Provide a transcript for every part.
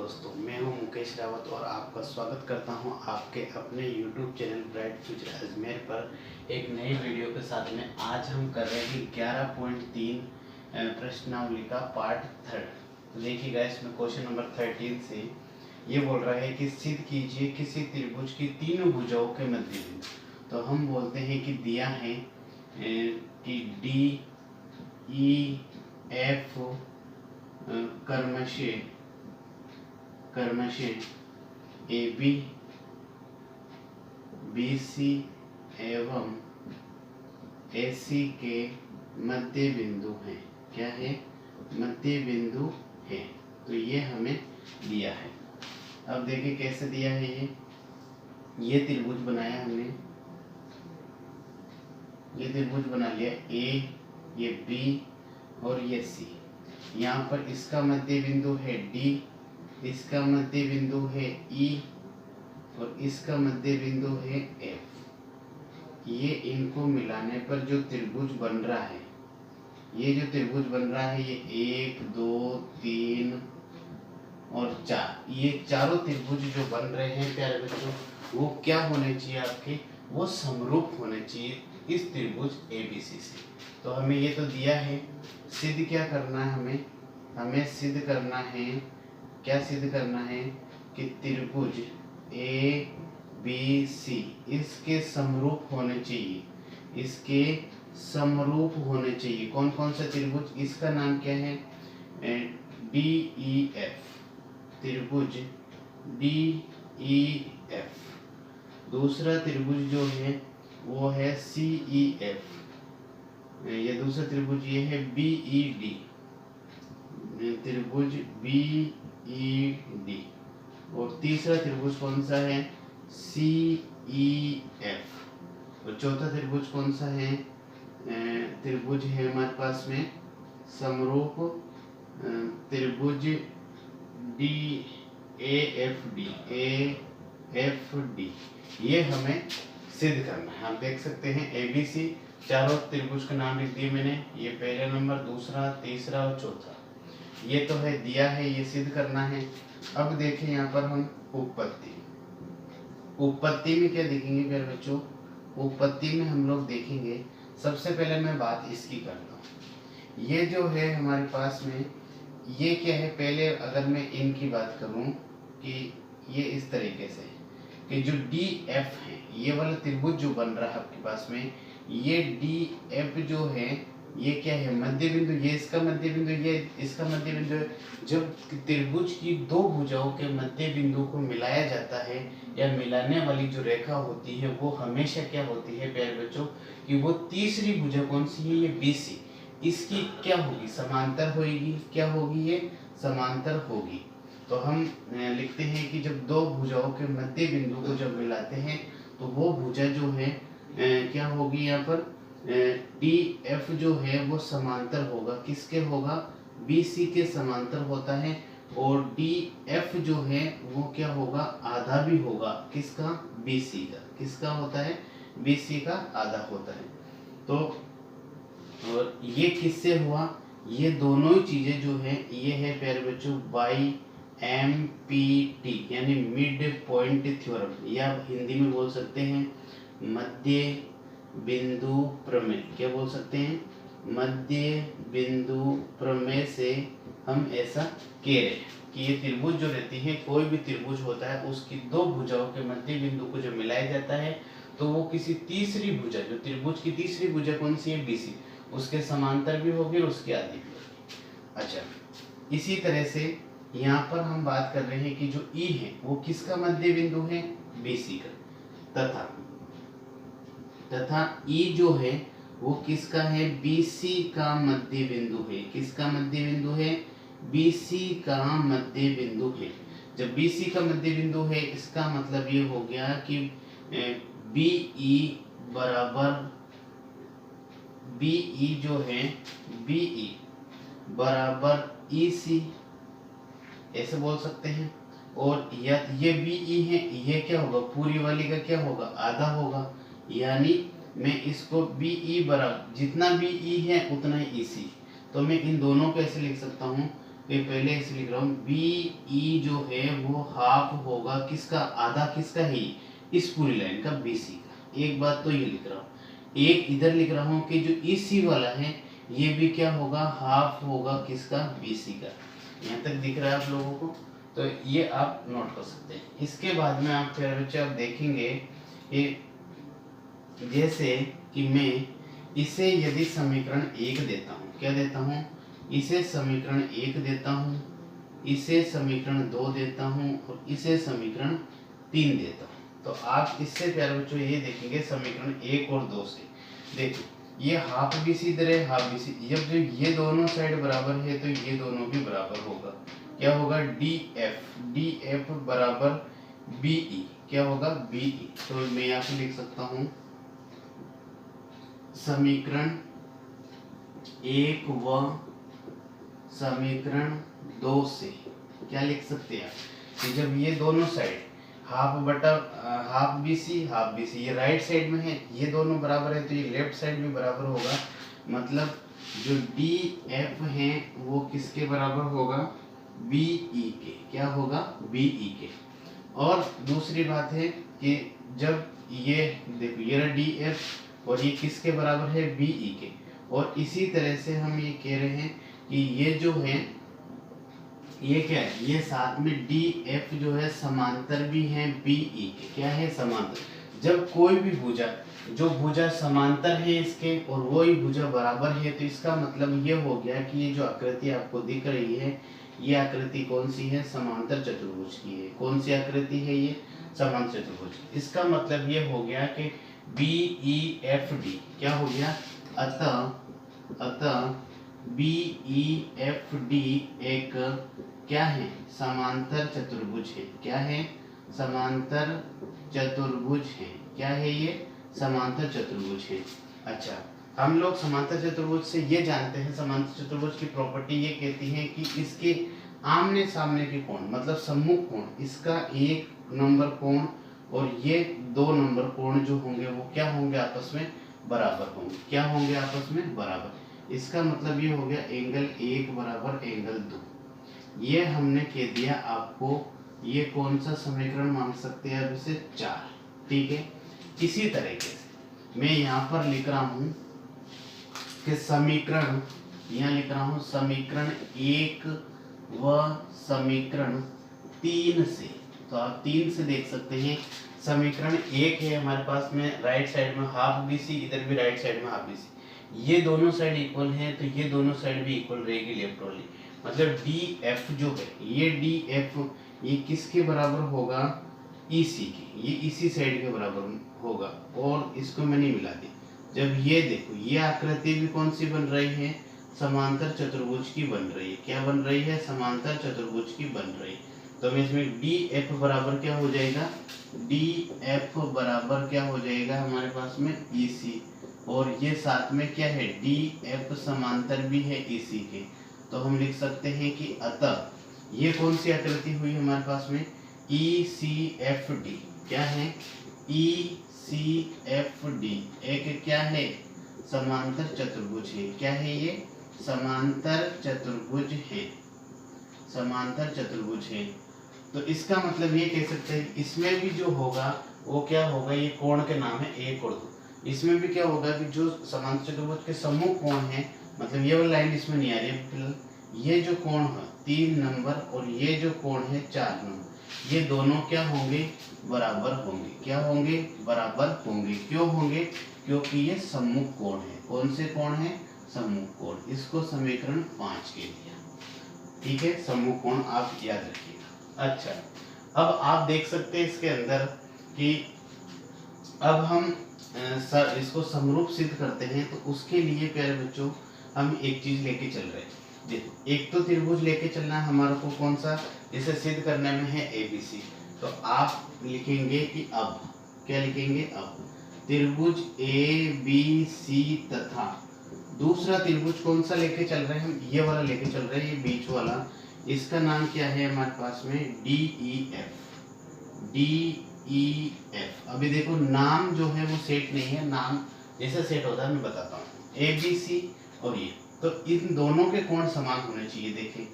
दोस्तों, मैं हूं मुकेश रावत और आपका स्वागत करता हूं आपके अपने YouTube channel bright future Ajmer पर एक नई वीडियो के साथ में। आज हम कर रहे हैं 11.3 प्रश्नावली का पार्ट 3। तो देखिएगा, इसमें क्वेश्चन नंबर 13 से ये बोल रहा है कि सिद्ध कीजिए किसी त्रिभुज की तीनों भुजाओं के मध्य बिंदु। तो हम बोलते हैं कि दिया है कि डी ई एफ कर्मशः ए बी बी सी एवं ए सी के मध्य बिंदु हैं। क्या है? मध्य बिंदु है। तो ये हमें दिया है। अब देखिए कैसे दिया है। ये त्रिभुज बनाया हमने, ये त्रिभुज बना लिया, ए, ये बी और ये सी। यहाँ पर इसका मध्य बिंदु है डी, इसका मध्य बिंदु है ई और इसका मध्य बिंदु है एफ। ये इनको मिलाने पर जो त्रिभुज बन रहा है, ये जो त्रिभुज बन रहा है, ये 1 2 3 और 4, ये चारों त्रिभुज जो बन रहे हैं प्यारे बच्चों, वो क्या होने चाहिए आपके? वो समरूप होने चाहिए इस त्रिभुज एबीसी से। तो हमें ये तो दिया है, सिद्ध क्या करना है? हमें सिद्ध करना है, क्या सिद्ध करना है कि त्रिभुज ए बी सी इसके समरूप होने चाहिए, इसके समरूप होने चाहिए। कौन कौन सा त्रिभुज? इसका नाम क्या है? डी ई एफ, त्रिभुज डी ई एफ। दूसरा त्रिभुज जो है वो है सी ई एफ। ये दूसरा त्रिभुज ये है बी ई डी, त्रिभुज बी ई डी। और तीसरा त्रिभुज कौन सा है? सी ई एफ। और चौथा त्रिभुज कौन सा है? त्रिभुज है हमारे पास में समरूप त्रिभुज डी ए एफ डी। ये हमें सिद्ध करना है। हम देख सकते हैं एबीसी चारों त्रिभुज का नाम लिख दिए मैंने। ये पहला नंबर, दूसरा, तीसरा और चौथा, ये तो है दिया है, ये सिद्ध करना है। अब देखें यहाँ पर हम उत्पत्ति में क्या देखेंगे प्यारे बच्चों? उत्पत्ति में हम लोग देखेंगे, सबसे पहले मैं बात इसकी करता हूँ। ये जो है हमारे पास में, ये क्या है? पहले अगर मैं इनकी बात करूँ कि ये इस तरीके से कि जो डी एफ है, ये वाला त्रिभुज जो बन रहा है आपके पास में, ये डी एफ जो है ये क्या है? मध्य बिंदु। ये इसका मध्य बिंदु, ये इसका मध्य बिंदु है। जब त्रिभुज की दो भुजाओं के मध्य बिंदु को मिलाया जाता है या मिलाने वाली जो रेखा होती है वो हमेशा क्या होती है प्यारे बच्चों कि वो तीसरी भुजा कौन सी है? ये बीसी। इसकी क्या होगी? समांतर होगी। क्या होगी? ये समांतर होगी। तो हम लिखते हैं कि जब दो भुजाओं के मध्य बिंदु को जब मिलाते हैं तो वो भुजा जो है क्या होगी? यहाँ पर डी एफ जो है वो समांतर होगा। किसके होगा? बी सी के समांतर होता है। और डी एफ जो है वो क्या होगा? आधा भी होगा। किसका? बी सी का। किसका होता है? बी सी का आधा होता है। तो और ये किससे हुआ? ये दोनों ही चीजें जो है ये है प्यारे बच्चों बाई एम पी टी, यानी मिड पॉइंट थ्योरम, या हिंदी में बोल सकते हैं मध्य बिंदु प्रमेय। क्या बोल सकते हैं? मध्य बिंदु प्रमेय से हम ऐसा कह रहे हैं कि ये त्रिभुज जो रहती है, कोई भी त्रिभुज होता है उसकी दो भुजाओं के मध्य बिंदु को जब मिलाया जाता है तो वो किसी तीसरी भुजा, जो त्रिभुज की तीसरी भुजा कौन सी है? बीसी, उसके समांतर भी होगी और उसके आधी भी होगी। अच्छा, इसी तरह से यहाँ पर हम बात कर रहे हैं कि जो ई है वो किसका मध्य बिंदु है? बीसी का। तथा ई जो है वो किसका है? बीसी का मध्य बिंदु है। किसका मध्य बिंदु है? बीसी का मध्य बिंदु है। जब बीसी का मध्य बिंदु है, इसका मतलब ये हो गया कि बीई बराबर, बीई जो है बीई बराबर ईसी, ऐसे बोल सकते हैं। और ये बीई है, ये क्या होगा? पूरी वाली का क्या होगा? आधा होगा। यानी मैं इसको बीई बराबर, जितना बीई है उतना ही ईसी। तो मैं इन दोनों को ऐसे लिख सकता हूँ ये पहले ऐसे लिख रहा हूँ, बी ई जो है वो हाफ होगा किसका, आधा किसका है, इस पूरी लाइन का, बी सी का। एक बात तो ये लिख रहा हूँ, एक इधर लिख रहा हूँ कि जो ई सी वाला है ये भी क्या होगा, हाफ होगा किसका, बी सी का। यहाँ तक दिख रहा है आप लोगों को, तो ये आप नोट कर सकते हैं। इसके बाद में आप फिर बच्चे आप देखेंगे कि जैसे कि मैं इसे यदि समीकरण 1 देता हूँ, क्या देता हूँ, इसे समीकरण 1 देता हूँ, इसे समीकरण 2 देता हूँ और इसे समीकरण 3 देता हूँ, तो आप इससे प्यारे बच्चों ये देखेंगे समीकरण 1 और 2 से, देखो ये हाफ बी सी इधर है, हाफ बी सी, जब ये दोनों साइड बराबर है तो ये दोनों भी बराबर होगा, क्या होगा, डी एफ बराबर बी ई, क्या होगा, बी ई। तो मैं यहाँ पे लिख सकता हूँ समीकरण 1 व समीकरण 2 से क्या लिख सकते हैं कि जब ये दोनों साइड हाफ बटा हाफ बी सी ये राइट साइड में है, ये दोनों बराबर है तो ये लेफ्ट साइड भी बराबर होगा, मतलब जो डी एफ है वो किसके बराबर होगा, बी ई के, क्या होगा, बी ई के। और दूसरी बात है कि जब ये देखो ये रहा डी एफ और ये किसके बराबर है, बी ई के, और इसी तरह से हम ये कह रहे हैं कि ये जो है ये क्या है, ये साथ में डी एफ जो है समांतर भी है बी ई के, क्या है, समांतर। जब कोई भी भुजा, जो भुजा समांतर है इसके और वही भुजा बराबर है, तो इसका मतलब ये हो गया कि ये जो आकृति आपको दिख रही है ये आकृति कौन सी है, समांतर चतुर्भुज की है। कौन सी आकृति है ये, समांतर चतुर्भुज। इसका मतलब ये हो गया कि बी ई एफ डी क्या हो गया, अतः बी ई एफ डी एक क्या है, समांतर चतुर्भुज है, क्या है, समांतर चतुर्भुज है, क्या है ये, समांतर चतुर्भुज है। अच्छा, हम लोग समांतर चतुर्भुज से ये जानते हैं, समांतर चतुर्भुज की प्रॉपर्टी ये कहती है कि इसके आमने सामने के कोण मतलब सम्मुख कोण, इसका 1 नंबर कोण और ये 2 नंबर कोण जो होंगे वो क्या होंगे, आपस में बराबर होंगे, क्या होंगे, आपस में बराबर। इसका मतलब ये हो गया एंगल 1 बराबर एंगल 2। ये हमने कह दिया आपको, ये कौन सा समीकरण मान सकते हैं, अब इसे 4, ठीक है। इसी तरीके से मैं यहाँ पर लिख रहा हूँ कि समीकरण, यहाँ लिख रहा हूँ समीकरण 1 व समीकरण 3 से, तो आप 3 से देख सकते हैं। समीकरण 1 है हमारे पास में राइट साइड में हाफ बी सी, इधर भी राइट साइड में हाफ बी सी, ये दोनों साइड इक्वल हैं तो ये दोनों साइड भी इक्वल रहेगी लेफ्ट वाली, मतलब डी एफ जो है ये डी एफ ये किसके बराबर होगा, ई सी के, ये इसी साइड के बराबर होगा। और इसको मैंने मिला दिया, जब ये देखो ये आकृति भी कौन सी बन रही है, समांतर चतुर्भुज की बन रही है, क्या बन रही है, समांतर चतुर्भुज की बन रही है। तो मैं इसमें डी एफ बराबर क्या हो जाएगा, डी एफ बराबर क्या हो जाएगा हमारे पास में ई सी, और ये साथ में क्या है, डी एफ समांतर भी है ई सी के, तो हम लिख सकते हैं कि अतः ये कौन सी आकृति हुई हमारे पास में, ई सी एफ डी, क्या है, ई सी एफ डी एक क्या है, समांतर चतुर्भुज है, क्या है ये, समांतर चतुर्भुज है, समांतर चतुर्भुज है। तो इसका मतलब ये कह सकते हैं इसमें भी जो होगा वो क्या होगा, ये कोण के नाम है 1 और 2, इसमें भी क्या होगा कि जो समांतर चतुर्भुज के सम्मुख कोण है, मतलब ये वाली लाइन इसमें नहीं आ रही है फिलहाल, ये जो कोण है 3 नंबर और ये जो कोण है 4 नंबर, ये दोनों क्या होंगे, बराबर होंगे, क्या होंगे, बराबर होंगे। क्यों होंगे, क्योंकि ये सम्मुख कोण है। कौन से कोण है, सम्मुख कोण। इसको समीकरण 5 के दिया, ठीक है, सम्मुख कोण आप याद रखिएगा। अच्छा, अब आप देख सकते हैं इसके अंदर कि अब हम इसको समरूप सिद्ध करते हैं, तो उसके लिए प्यारे बच्चों हम एक चीज लेके चल रहे हैं। देखो, एक तो त्रिभुज लेके चलना है हमारे को, कौन सा, इसे सिद्ध करने में है एबीसी, तो आप लिखेंगे कि अब क्या लिखेंगे, अब त्रिभुज ए बी सी तथा दूसरा त्रिभुज कौन सा लेके चल रहे हैं हम, ये वाला लेके चल रहे हैं, ये बीच वाला, इसका नाम क्या है हमारे पास में, D E F, D E F. अभी देखो नाम जो है वो सेट नहीं है, नाम जैसे सेट होता है मैं बताता हूँ, ए बी सी और ये, तो इन दोनों के कोण समान होने चाहिए। देखें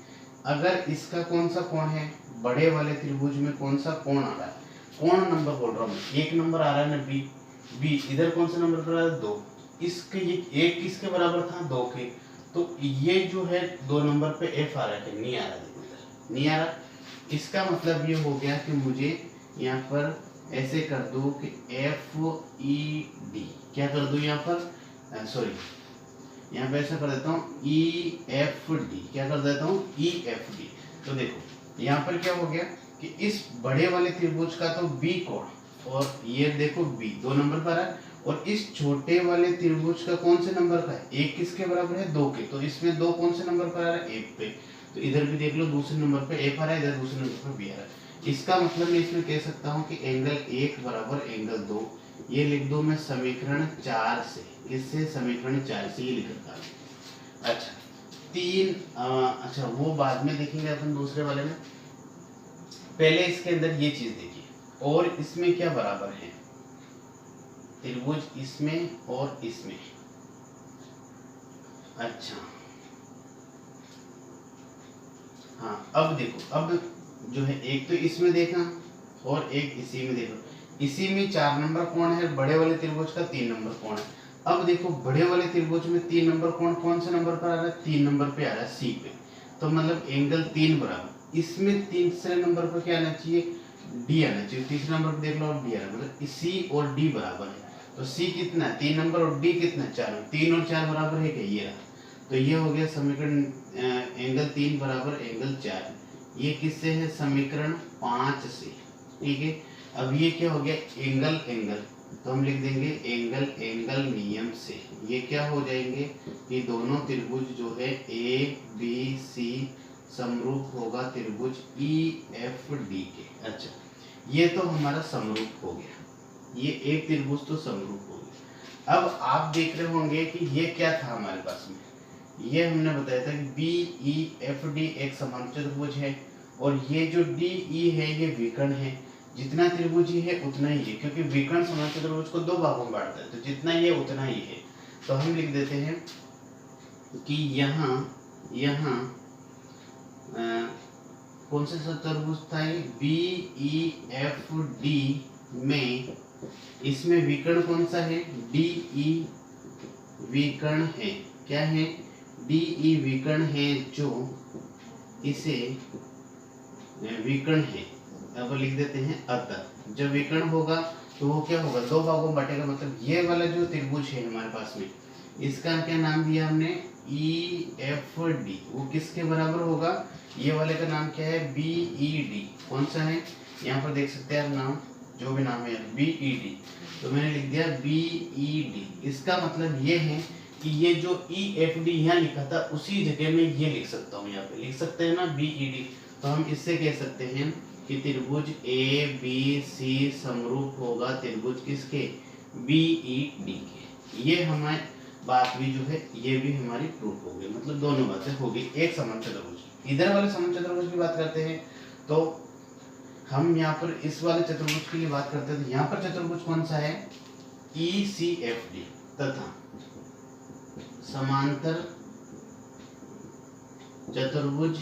अगर इसका कौन सा कोण है, बड़े वाले त्रिभुज में कौन सा कोण आ रहा है, कोण नंबर बोल रहा हूँ मैं, 1 नंबर आ रहा है ना बी, बी इधर कौन सा नंबर पर आ रहा है 2, इसके ये 1 किसके बराबर था 2 के, तो ये जो है 2 नंबर पे एफ आ रहा है, नहीं आ रहा, देखो इधर नहीं आ रहा। इसका मतलब ये हो गया कि मुझे यहाँ पर ऐसे कर दूं कि एफ ई डी, क्या कर दूं यहाँ पर, सॉरी यहाँ पे ऐसा कर देता हूँ ई एफ डी, क्या कर देता हूँ ई एफ डी। तो देखो यहाँ पर क्या हो गया कि इस बड़े वाले त्रिभुज का तो बी कोण, और ये देखो बी 2 नंबर पर है, और इस छोटे वाले त्रिभुज का कौन से नंबर का है, 1 किसके बराबर है 2 के, तो इसमें 2 कौन से नंबर पर आ रहा है 1 पे, तो इधर भी देख लो दूसरे नंबर पे एफ आ रहा है, इधर दूसरे नंबर पर बी आ रहा है। इसका मतलब मैं इसमें कह सकता हूँ कि एंगल 1 बराबर एंगल 2, ये लिख दो मैं समीकरण 4 से, किससे, समीकरण 4 से ये लिख रखा है। अच्छा 3, अच्छा वो बाद में देखेंगे अपन दूसरे वाले में, पहले इसके अंदर ये चीज देखिए, और इसमें क्या बराबर है त्रिभुज, इसमें और इसमें। अच्छा हाँ अब देखो, अब जो है एक तो इसमें देखा और एक इसी में देखो, इसी में 4 नंबर कोण है, बड़े वाले त्रिभुज का 3 नंबर कोण है। अब देखो बड़े वाले त्रिभुज में 3 नंबर कोण कौन से नंबर पर आ रहा है, 3 नंबर पे आ रहा है सी पे, तो मतलब एंगल 3 बराबर, इसमें तीसरे नंबर पर क्या आना चाहिए, डी आना चाहिए, तीसरे नंबर पर देख लो डी आ रहा है, मतलब सी और डी बराबर है, तो सी कितना 3 नंबर और डी कितना 4, 3 और 4 बराबर है क्या, ये रहा, तो ये हो गया समीकरण एंगल 3 बराबर एंगल 4, ये किससे है, समीकरण 5 से, ठीक है। अब ये क्या हो गया एंगल एंगल, तो हम लिख देंगे एंगल एंगल नियम से, ये क्या हो जाएंगे कि दोनों त्रिभुज जो है ए बी सी समरूप होगा त्रिभुज ई एफ डी के। अच्छा ये तो हमारा समरूप हो गया, ये एक त्रिभुज तो समरूप हो गया। अब आप देख रहे होंगे कि ये क्या था हमारे पास में, ये हमने बताया था कि बी ई एफ डी एक समान चतुर्भुज है, और ये जो डी ई है ये विकर्ण है, जितना त्रिभुज ही है उतना ही है, क्योंकि विकर्ण समान चतुर्भुज को 2 भागों में बांटता है, तो जितना ही है उतना ही है। तो हम लिख देते हैं कि यहाँ यहाँ कौन सा चतुर्भुज था ये, बी ई एफ डी में, इसमें विकर्ण कौन सा है, डी ई विकर्ण है, क्या है, डी ई विकर्ण है, जो इसे विकर्ण है, अब लिख देते हैं अतः जब विकर्ण होगा तो वो क्या होगा 2 भागों में बांटेगा, मतलब ये वाला जो त्रिभुज है हमारे पास में, इसका क्या नाम दिया हमने ई एफ डी, वो किसके बराबर होगा, ये वाले का नाम क्या है बी ई डी, कौन सा है यहाँ पर देख सकते हैं आप नाम, जो भी नाम है बी ई डी, तो मैंने लिख दिया बी ई डी। इसका मतलब ये है कि ये जो ई एफ डी यहाँ लिखा था उसी जगह में ये लिख सकता हूँ, यहाँ पे लिख सकते हैं ना बी ई डी, तो हम इससे कह सकते हैं कि त्रिभुज ए बी सी समरूप होगा त्रिभुज किसके, बी ई डी के। ये हमारी बात भी जो है ये भी हमारी प्रूफ हो गई, मतलब दोनों बातें हो गई एक समान चतुर्भुज। इधर वाले समान चतुर्भुज की बात करते हैं, तो हम यहाँ पर इस वाले चतुर्भुज के लिए बात करते हैं, तो यहाँ पर चतुर्भुज कौन सा है ई सी एफ डी, तथा समांतर चतुर्भुज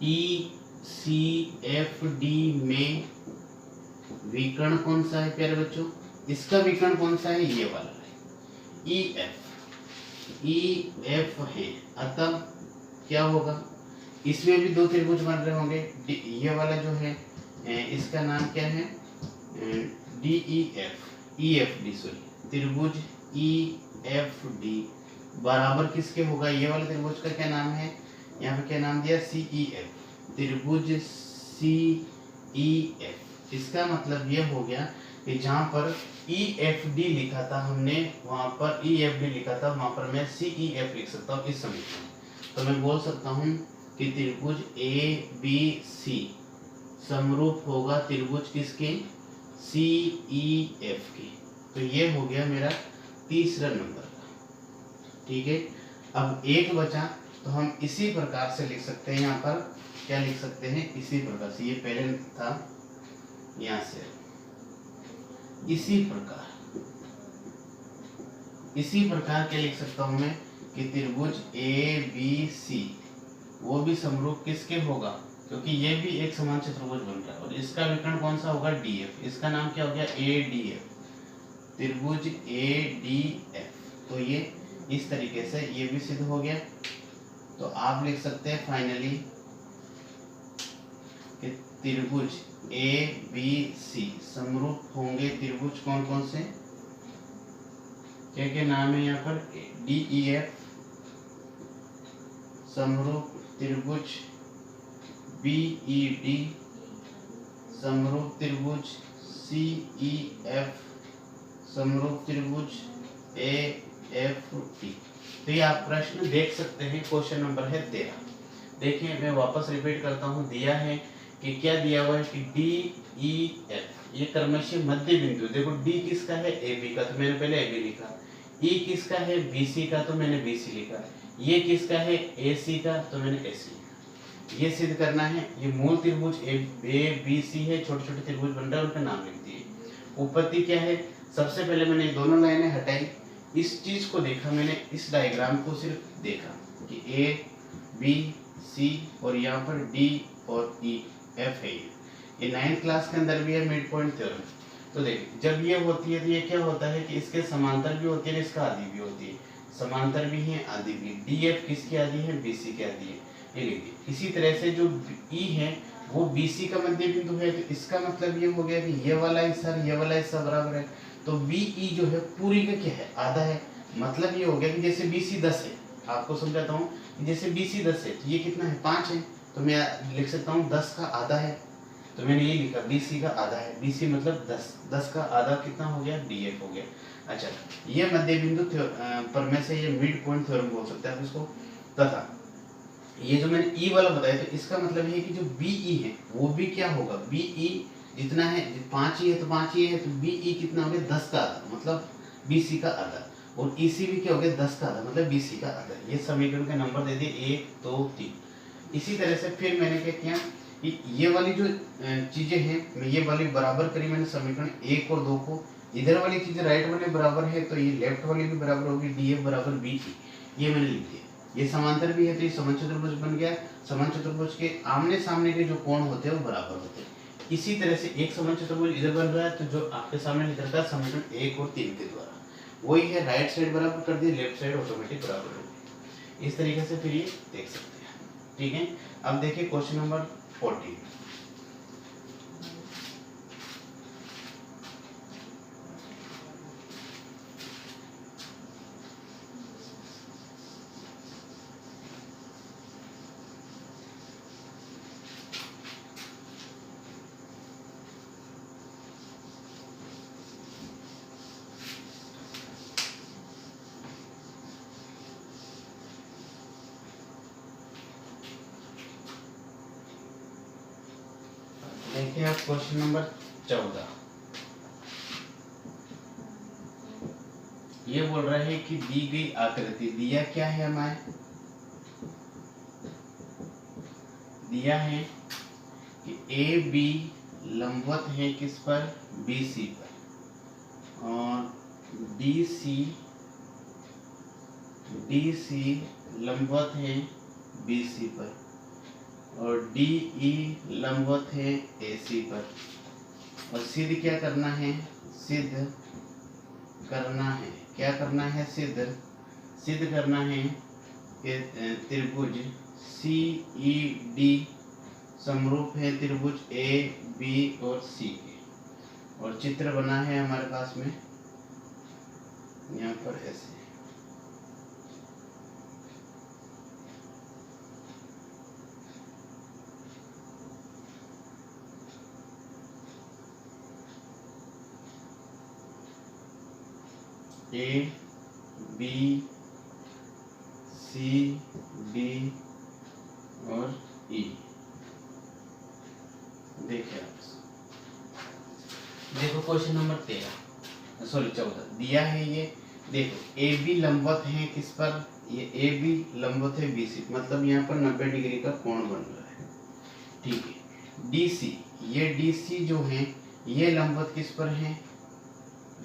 ई सी एफ डी में विकर्ण कौन सा है प्यारे बच्चों, इसका विकर्ण कौन सा है, ये वाला है ई एफ है, अतः क्या होगा, इसमें भी 2 त्रिभुज बन रहे होंगे, ये वाला जो है इसका नाम क्या है D E F D sorry त्रिभुज ई एफ डी बराबर किसके होगा, ये वाले त्रिभुज का क्या नाम है, यहाँ पे क्या नाम दिया सी ई एफ, त्रिभुज सी ई एफ। इसका मतलब ये हो गया कि जहाँ पर ई एफ डी लिखा था हमने, वहाँ पर ई एफ डी लिखा था, वहाँ पर मैं सी ई एफ लिख सकता हूँ इस समीकरण। तो मैं बोल सकता हूँ कि त्रिभुज ए बी सी समरूप होगा त्रिभुज किसके, सी ई एफ के। तो ये हो गया मेरा तीसरा नंबर का, ठीक है। अब एक बचा, तो हम इसी प्रकार से लिख सकते हैं, यहाँ पर क्या लिख सकते हैं इसी प्रकार से, ये पहले था यहाँ से, इसी प्रकार क्या लिख सकता हूँ मैं कि त्रिभुज ए बी सी वो भी समरूप किसके होगा, क्योंकि ये भी एक समान चतुर्भुज बन रहा है और इसका विकर्ण कौन सा होगा, डीएफ। इसका नाम क्या हो गया, एडीएफ, त्रिभुज एडीएफ। तो ये इस तरीके से ये भी सिद्ध हो गया। तो आप लिख सकते हैं फाइनली कि त्रिभुज ए बी सी समरूप होंगे। त्रिभुज कौन कौन से, क्या क्या नाम है यहाँ पर, डी ई एफ समरूप त्रिभुज, बी ई डी समरूप त्रिभुज, सी ई एफ समरूप त्रिभुज, ए एफ टी। तो ये आप प्रश्न देख सकते हैं। क्वेश्चन नंबर है 13। देखिए मैं वापस रिपीट करता हूँ। दिया है कि क्या दिया हुआ है कि डी ई एफ ये क्रमशः मध्य बिंदु। देखो डी किसका है, ए बी का, तो मैंने पहले ए बी लिखा। ई किसका है, बी सी का, तो मैंने बी सी लिखा। ये किसका है, ए सी का, तो मैंने ए सी लिखा। ये सिद्ध करना है। ये मूल त्रिभुज ए बी सी है, छोटे छोटे त्रिभुज बन रहा है, उनका नाम लिख दिए। उत्पत्ति क्या है, सबसे पहले मैंने दोनों लाइनें हटाई, इस चीज को देखा मैंने, इस डायग्राम को सिर्फ देखा कि ए बी सी और यहाँ पर डी और ई एफ है। ये 9th क्लास के अंदर भी है मिड पॉइंट थ्योरम। तो देखिए जब ये होती है तो ये क्या होता है कि इसके समांतर भी होती है, इसका आदि भी होती है। समांतर भी है, आदि भी। डी एफ किसकी आदि है, बी सी की आदि है, ये लिखिए। इसी तरह से जो ई है वो बी सी का मध्य बिंदु है, तो इसका मतलब ये हो गया कि ये वाला हिस्सा बराबर है। तो बी ई जो है पूरी का क्या है, आधा है। मतलब ये हो गया कि जैसे बी सी 10 है, आपको समझाता हूँ, जैसे बी सी 10 है तो ये कितना है, 5 है। तो मैं लिख सकता हूँ 10 का आधा है, तो मैंने ये लिखा बी सी का आधा है। बी सी मतलब 10 का आधा कितना हो गया, डी एफ हो गया। अच्छा, ये मध्य बिंदु पर में से ये मिड पॉइंट थ्योरम बोल सकते हैं आप इसको। तथा ये जो मैंने ई वाला बताया, तो इसका मतलब है कि जो बी ई है वो भी क्या होगा, बी ई जितना है 5 ही है तो 5 ही है, तो बी ई कितना हो गया, 10 का आधा, मतलब बी सी का आधा। और ई सी भी क्या हो गया, 10 का आधा, मतलब बी सी का आधा। ये समीकरण के नंबर दे दिए 1 2 3। इसी तरह से फिर मैंने क्या किया कि ये वाली जो चीजें हैं, मैं ये वाली बराबर करी मैंने समीकरण 1 और 2 को। इधर वाली चीज राइट वाले बराबर है, तो ये लेफ्ट वाली भी बराबर होगी, डी एफ बराबर बी ई। ये मैंने लिख दिया। ये समांतर भी है तो ये समान चतुर्भुज बन गया। समान चतुर्भुज के आमने सामने के जो कोण होते हैं वो बराबर होते हैं। इसी तरह से एक समान चतुर्भुज इधर बन रहा है, तो जो आपके सामने निकलता है समीकरण 1 और 3 के द्वारा, वही है। राइट साइड बराबर कर दिए, लेफ्ट साइड ऑटोमेटिक बराबर हो गई। इस तरीके से फिर ये देख सकते हैं। ठीक है, अब देखिए क्वेश्चन नंबर 14। देखिए आप क्वेश्चन नंबर 14। ये बोल रहा है कि दी गई आकृति, दिया क्या है हमारे, दिया है कि ए बी लंबवत है किस पर, बी सी पर, और डी सी लंबवत है बी सी पर, और डी ई लंबवत है ए सी पर। और सिद्ध क्या करना है, सिद्ध करना है, क्या करना है, सिद्ध करना है कि त्रिभुज सी ई डी समरूप है त्रिभुज ए बी और सी के। और चित्र बना है हमारे पास में यहाँ पर ऐसे। ए बी सी डी और ई। देखिए आप, देखो क्वेश्चन नंबर 14 दिया है ये। देखो ए बी लंबवत है किस पर, ये ए बी लंबवत है बी सी, मतलब यहाँ पर 90 डिग्री का कोण बन रहा है। ठीक है, डी सी, ये डी सी जो है ये लंबवत किस पर है,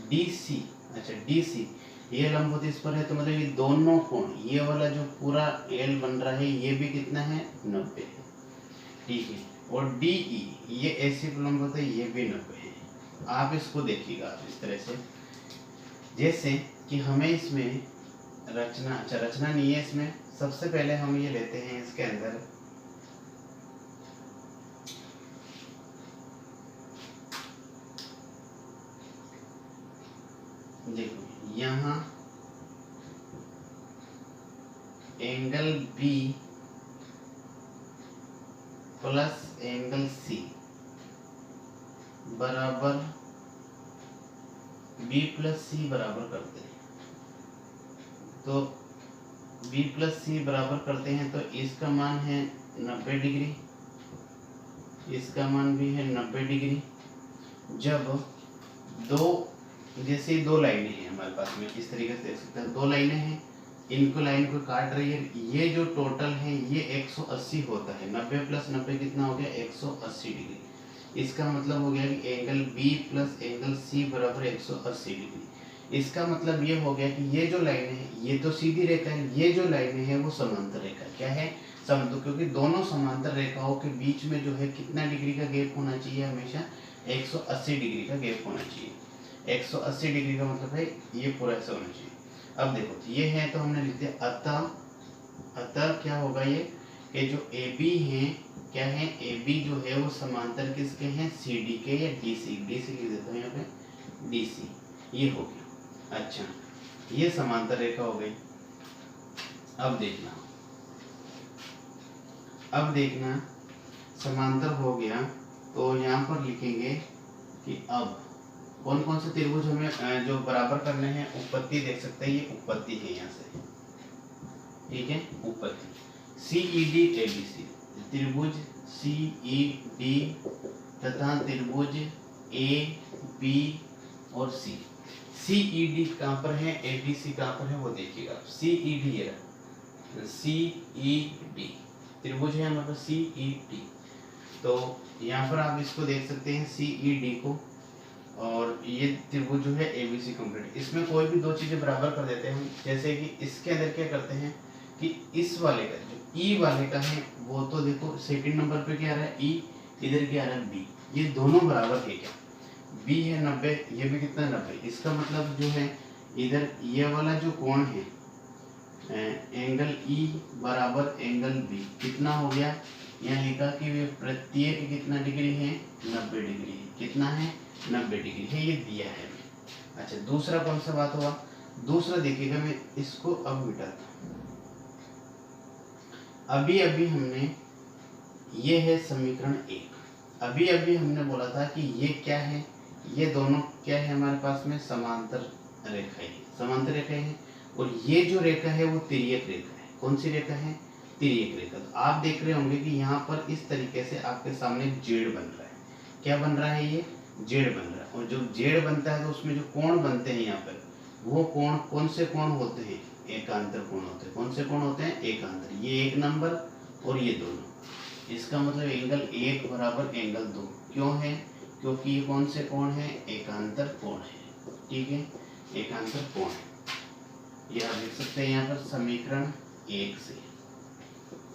डी सी। अच्छा डी सी ये लंबवत इस पर है, तो मतलब ये दोनों कोण, ये वाला जो पूरा एल बन रहा है ये भी कितना है 90 है, ठीक है। और डी ई ये ऐसी लंबवत है, ये भी 90 है। आप इसको देखिएगा आप इस तरह से, जैसे कि हमें इसमें रचना, अच्छा रचना नहीं है इसमें, सबसे पहले हम ये लेते हैं इसके अंदर देखो यहाँ angle B plus angle C बराबर बी प्लस सी बराबर करते हैं, तो बी प्लस सी बराबर करते हैं तो इसका मान है 90 डिग्री, इसका मान भी है 90 डिग्री। जब दो, जैसे दो लाइनें हैं हमारे पास में, इस तरीके से देख सकते हैं, दो लाइनें हैं, इनको लाइन को काट रही है, ये जो टोटल है ये 180 होता है। 90 प्लस 90 कितना हो गया 180 डिग्री। इसका मतलब हो गया कि angle B plus angle C बराबर 180 डिग्री। इसका मतलब ये हो गया कि ये जो लाइनें हैं ये तो सीधी रेखा है, ये जो लाइनें हैं वो समांतर रेखा। क्या है? समांतर, क्योंकि दोनों समांतर रेखाओं के बीच में जो है कितना डिग्री का गैप होना चाहिए, हमेशा 180 डिग्री का गैप होना चाहिए। 180 डिग्री का मतलब है ये पूरा ऐसा होना चाहिए। अब देखो ये है तो हमने लिख दिया, अतः क्या होगा ये कि जो ए बी है, क्या है ए बी जो है वो समांतर किसके हैं, सी डी के या डी सी लिख देता हूँ यहाँ पे डी सी, ये हो गया। अच्छा ये समांतर रेखा हो गई। अब देखना समांतर हो गया तो यहाँ पर लिखेंगे कि अब कौन कौन से त्रिभुज हमें जो बराबर करने हैं, उत्पत्ति देख सकते हैं, ये उत्पत्ति है यहाँ से, ठीक है। उत्पत्ति सी E D A B C, त्रिभुज सी ई डी तथा त्रिभुज ए बी और सी। सी ई डी कहाँ पर है, ए बी सी कहाँ पर है वो देखिएगा। सी ई डी ये रहा, सी ई डी त्रिभुज है हमारे पास सी ई डी, तो यहाँ पर आप इसको देख सकते हैं सी ई डी को, और ये त्रिभुज जो है ए बी सी कम्प्लीट। इसमें कोई भी दो चीजें बराबर कर देते हैं, जैसे कि इसके अंदर क्या करते हैं कि इस वाले का जो ई वाले का है वो तो देखो सेकंड नंबर पे क्या आ रहा है ई, इधर क्या आ रहा है बी, ये दोनों बराबर है। क्या बी है 90, ये भी कितना 90, इसका मतलब जो है इधर ये वाला जो कोण है एंगल ई बराबर एंगल बी कितना हो गया, यहाँ लिखा कि वे प्रत्येक कितना डिग्री है 90 डिग्री है, कितना है 90 डिग्री है, ये दिया है हमें। अच्छा दूसरा कौन सा बात हुआ, दूसरा देखिएगा, मैं इसको अब मिटाता हूँ। अभी अभी हमने, ये है समीकरण 1, अभी अभी हमने बोला था कि ये क्या है, ये दोनों क्या है हमारे पास में समांतर रेखाएं, समांतर रेखाएं हैं, और ये जो रेखा है वो तिर्यक रेखा है। कौन सी रेखा है, तिर्यक रेखा। तो आप देख रहे होंगे कि यहाँ पर इस तरीके से आपके सामने जेड बन रहा है। क्या बन रहा है, ये जेड बन रहा है, और जब जेड बनता है तो उसमें जो कोण बनते हैं यहाँ पर, वो कोण कौन से कोण होते हैं, एकांतर कोण होते हैं। कौन से कोण होते हैं, एकांतर। ये 1 नंबर और ये दोनों, इसका मतलब एंगल 1 बराबर एंगल 2 क्यों है, क्योंकि ये कौन से कोण है, एकांतर कोण है, ठीक है, एकांतर कोण है। ये आप देख सकते हैं यहाँ पर समीकरण 1 से,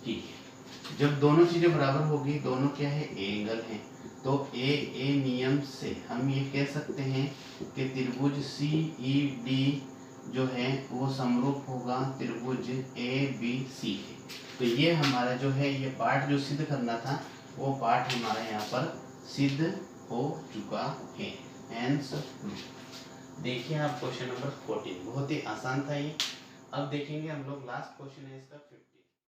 ठीक है। जब दोनों चीजें बराबर होगी, दोनों क्या है, एंगल है, तो ए नियम से हम ये कह सकते हैं कि त्रिभुज सी ई डी जो है वो समरूप होगा त्रिभुज ए बी सी के। तो ये हमारा जो है, ये पार्ट जो सिद्ध करना था वो पार्ट हमारा यहाँ पर सिद्ध हो चुका है। हेंस देखिए आप क्वेश्चन नंबर 14, बहुत ही आसान था ये। अब देखेंगे हम लोग लास्ट क्वेश्चन है इसका 15।